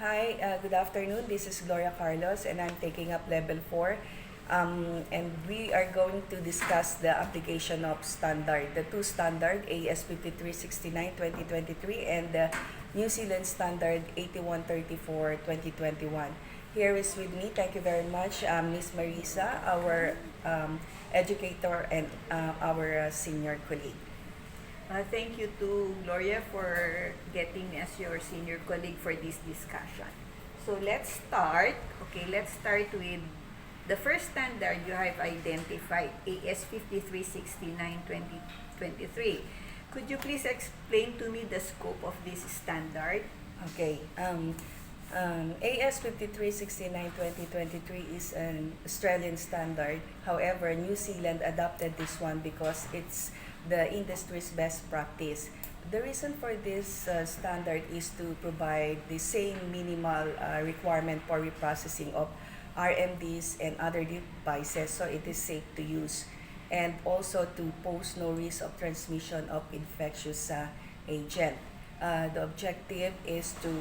Hi, good afternoon. This is Gloria Carlos, and I'm taking up level 4. And we are going to discuss the application of standard, the two standard, AS 5369-2023 and the New Zealand standard 8134-2021. Here is with me, thank you very much, Ms. Marisa, our educator and our senior colleague. Thank you to Gloria for getting me as your senior colleague for this discussion. So let's start. Okay, let's start with the first standard you have identified, AS 5369-2023. Could you please explain to me the scope of this standard? Okay. AS 5369-2023 is an Australian standard. However, New Zealand adopted this one because it's the industry's best practice. The reason for this standard is to provide the same minimal requirement for reprocessing of RMDs and other devices so it is safe to use, and also to pose no risk of transmission of infectious agent. The objective is to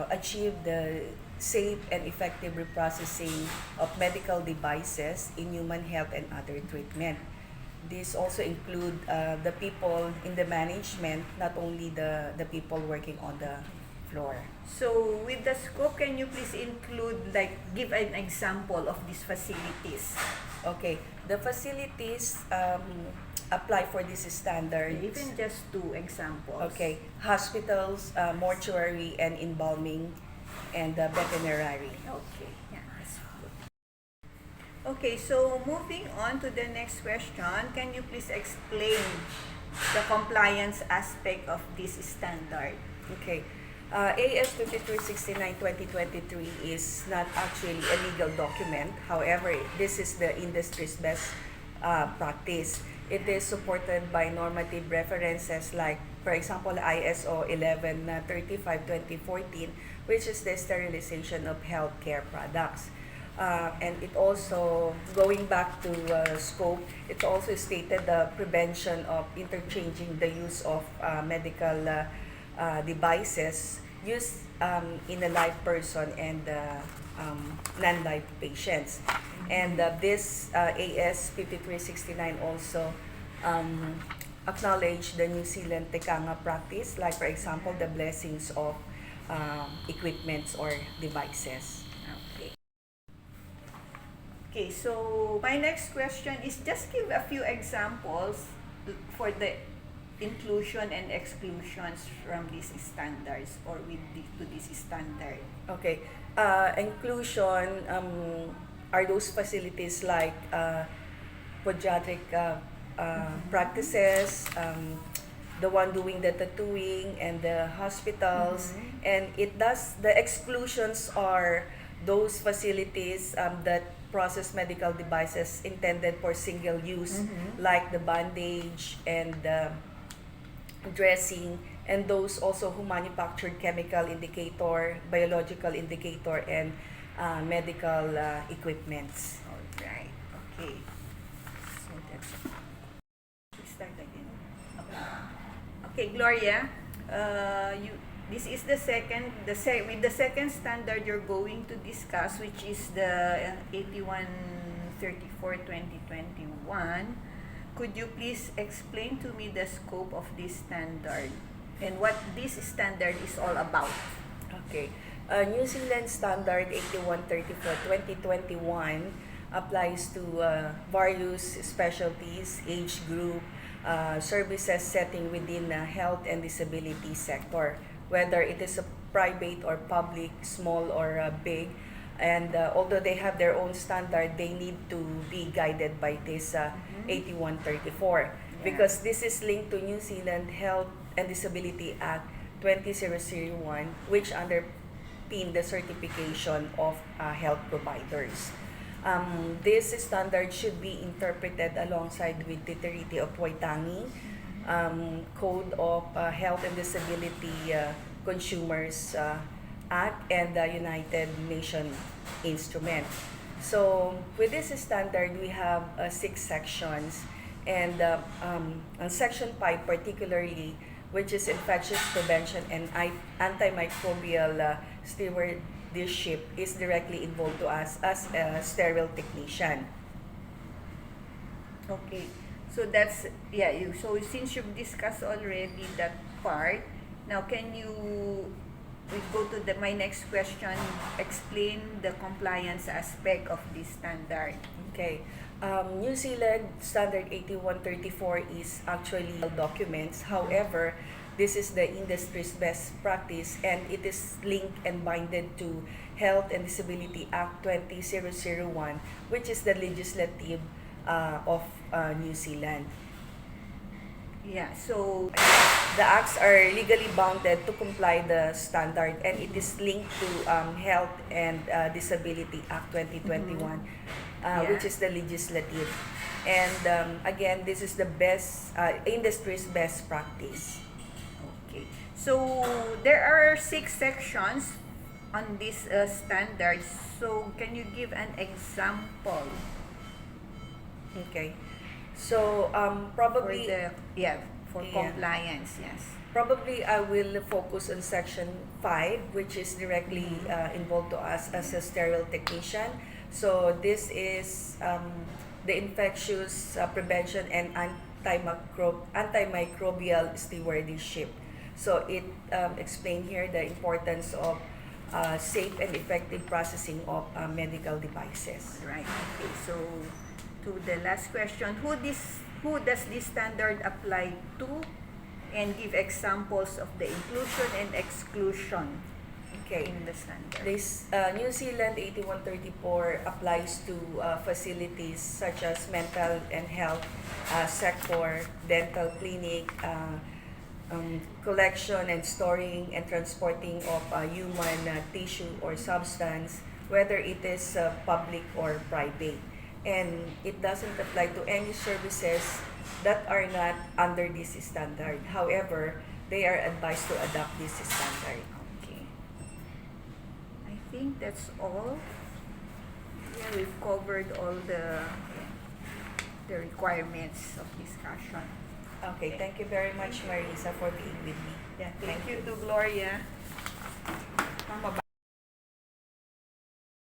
achieve the safe and effective reprocessing of medical devices in human health and other treatment. This also include the people in the management, not only the people working on the floor. So with the scope, can you please include, give an example of these facilities? Okay, the facilities apply for this standard. Even just two examples. Okay, hospitals, mortuary and embalming, and veterinary. Okay, yeah, that's good. Okay, so moving on to the next question, can you please explain the compliance aspect of this standard? Okay. AS 5369-2023 is not actually a legal document. However, this is the industry's best practice. It is supported by normative references like, for example, ISO 1135-2014, which is the sterilization of healthcare products. And it also, going back to scope, it also stated the prevention of interchanging the use of medical devices used in a live person and non-live patients. And this AS 5369 also acknowledge the New Zealand Tekanga practice, like for example, the blessings of equipments or devices. Okay, so my next question is just give a few examples for the inclusion and exclusions from these standards or to this standard. Okay, inclusion are those facilities like podiatric practices, the one doing the tattooing, and the hospitals. And the exclusions are those facilities that process medical devices intended for single use, like the bandage and dressing, and those also who manufactured chemical indicator, biological indicator, and medical equipments. All right. Okay. So that's start again. Okay, Gloria. This is the second. With the second standard you're going to discuss, which is the 8134-2021. Could you please explain to me the scope of this standard and what this standard is all about? Okay. New Zealand Standard 8134-2021 applies to various specialties, age group, services setting within the health and disability sector, whether it is a private or public, small or big. And although they have their own standard, they need to be guided by this 8134, because this is linked to New Zealand Health and Disability Act 2001, which underpin the certification of health providers. This standard should be interpreted alongside with the Treaty of Waitangi, Code of Health and Disability Consumers Act, and the United Nations instrument. So with this standard, we have 6 sections, and on Section 5 particularly which is infectious prevention and antimicrobial stewardship, is directly involved to us as a sterile technician. Okay. So that's, yeah, so since you've discussed already that part, now can you, we go to my next question, explain the compliance aspect of this standard. Okay. New Zealand Standard 8134 is actually documents. However, this is the industry's best practice and it is linked and binded to Health and Disability Act 20001, which is the legislative of New Zealand. Yeah, so The acts are legally bounded to comply the standard and it is linked to Health and Disability Act 2021, Yeah. which is the legislative. And again, this is the best, industry's best practice. okay. So there are 6 sections on this standard. So can you give an example Okay. So for probably the, yeah, for Yeah. compliance? Yes. Probably I will focus on section 5, which is directly involved to us as a sterile technician. So this is the infectious prevention and antimicrobial stewardship. So it explains here the importance of safe and effective processing of medical devices. Right. Okay. So to the last question, who does this standard apply to, and give examples of the inclusion and exclusion Okay. in the standard. This New Zealand 8134 applies to facilities such as mental and health sector, dental clinic, collection and storing and transporting of human tissue or substance, whether it is public or private. And it doesn't apply to any services that are not under this standard. However, they are advised to adopt this standard. Okay. I think that's all. Yeah, we've covered all the requirements of discussion. Okay, thank you very much, Marisa, for being with me. Yeah, thank you to Gloria. Mama,